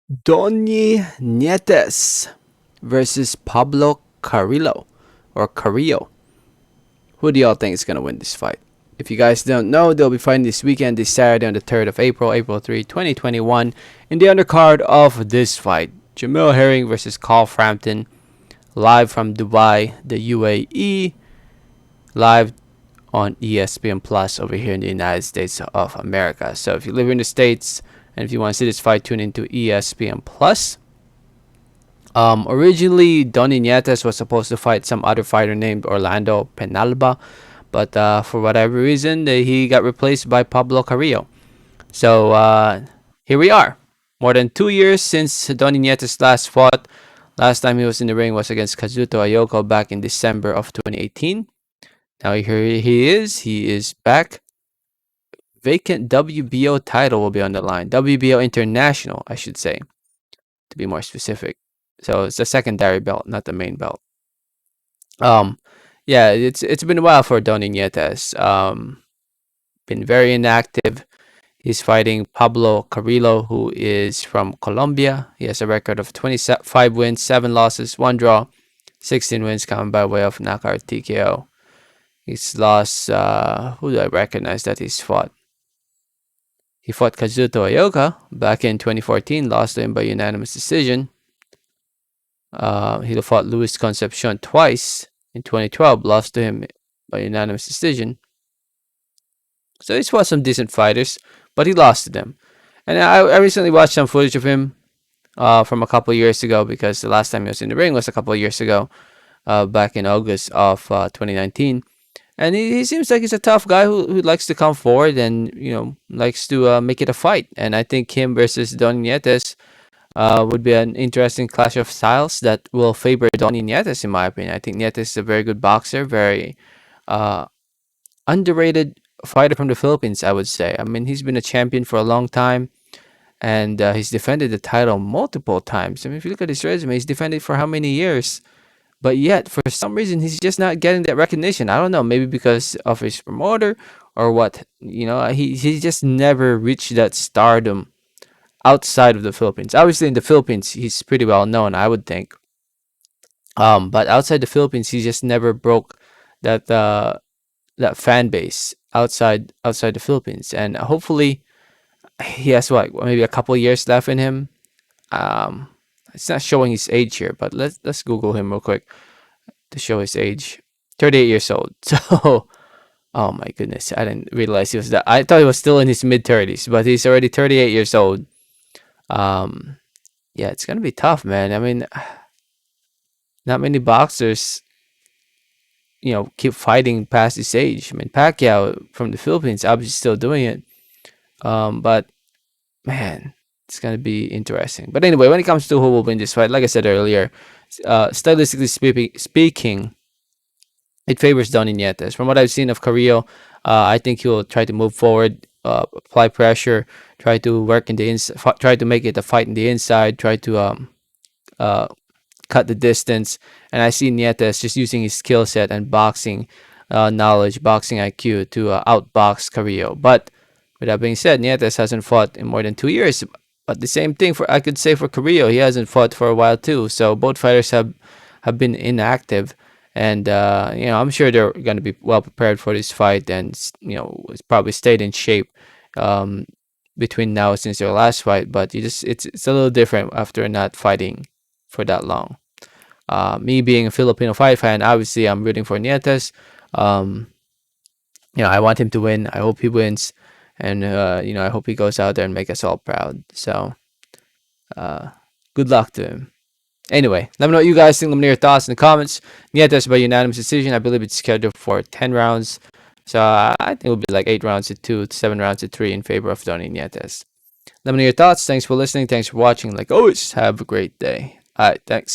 Donnie Nietes versus Pablo Carrillo or Carrillo. Who do y'all think is gonna win this fight? If you guys don't know, they'll be fighting this weekend, this Saturday on the 3rd of April, April 3, 2021, in the undercard of this fight. Jamil Herring versus Carl Frampton, live from Dubai, the UAE, live on ESPN Plus over here in the United States of America. So if you live in the States and if you want to see this fight, tune into ESPN Plus. Originally, Donnie Nietes was supposed to fight some other fighter named Orlando Penalba, but for whatever reason, he got replaced by Pablo Carrillo. So here we are. More than 2 years since Donnie Nietes last fought. Last time he was in the ring was against Kazuto Ayoko back in December of 2018. Now here he is. He is back. Vacant WBO title will be on the line. WBO International, I should say, to be more specific. So it's a secondary belt, not the main belt. Um, yeah, it's been a while for Donnie Nietes. Been very inactive. He's fighting Pablo Carrillo, who is from Colombia. He has a record of 25 wins, 7 losses, 1 draw, 16 wins coming by way of knockout TKO. He's lost. Who do I recognize that he's fought? He fought Kazuto Ioka back in 2014, lost to him by unanimous decision. He fought Luis Concepcion twice in 2012, lost to him by unanimous decision. So he's fought some decent fighters, but he lost to them. And I recently watched some footage of him from a couple of years ago, because the last time he was in the ring was a couple of years ago, back in August of 2019. And he seems like he's a tough guy who likes to come forward and likes to make it a fight. And I think him versus Donnie Nietes would be an interesting clash of styles that will favor Donnie Nietes, in my opinion. I think Nietes is a very good boxer, very uh, underrated fighter from the Philippines, I would say. I mean, he's been a champion for a long time, and he's defended the title multiple times. I mean, if you look at his resume, he's defended for how many years? But yet, for some reason, he's just not getting that recognition. I don't know, maybe because of his promoter or what. He just never reached that stardom outside of the Philippines. Obviously, in the Philippines, he's pretty well known, I would think. But outside the Philippines, he just never broke that that fan base outside the Philippines. And hopefully, he has what, maybe a couple years left in him. Um, it's not showing his age here, but let's Google him real quick to show his age. 38 years old. So, oh my goodness, I didn't realize he was that. I thought he was still in his mid 30s, but he's already 38 years old. Um, yeah, it's gonna be tough, man. I mean, not many boxers, keep fighting past this age. I mean, Pacquiao from the Philippines, obviously still doing it. But man, it's gonna be interesting. But anyway, when it comes to who will win this fight, like I said earlier, stylistically speaking, it favors Donnie Nietes. From what I've seen of Carrillo, I think he'll try to move forward, apply pressure, try to work in the inside, try to make it a fight in the inside, try to uh, cut the distance. And I see Nietes just using his skill set and boxing knowledge, boxing IQ to outbox Carrillo. But with that being said, Nietes hasn't fought in more than 2 years. But the same thing for I could say for Carrillo, he hasn't fought for a while too. So both fighters have been inactive, and I'm sure they're going to be well prepared for this fight, and probably stayed in shape um, between now since their last fight. But it's a little different after not fighting for that long. Me being a Filipino fight fan, obviously I'm rooting for Nietes. Um, I want him to win. I hope he wins, and I hope he goes out there and make us all proud. So, uh, good luck to him. Anyway, let me know what you guys think. Let me know your thoughts in the comments. Nietes by unanimous decision. I believe it's scheduled for 10 rounds. So I think it'll be like 8 rounds to 2, 7 rounds to 3 in favor of Donnie Nietes. Let me know your thoughts. Thanks for listening. Thanks for watching. Like always, have a great day. All right, thanks.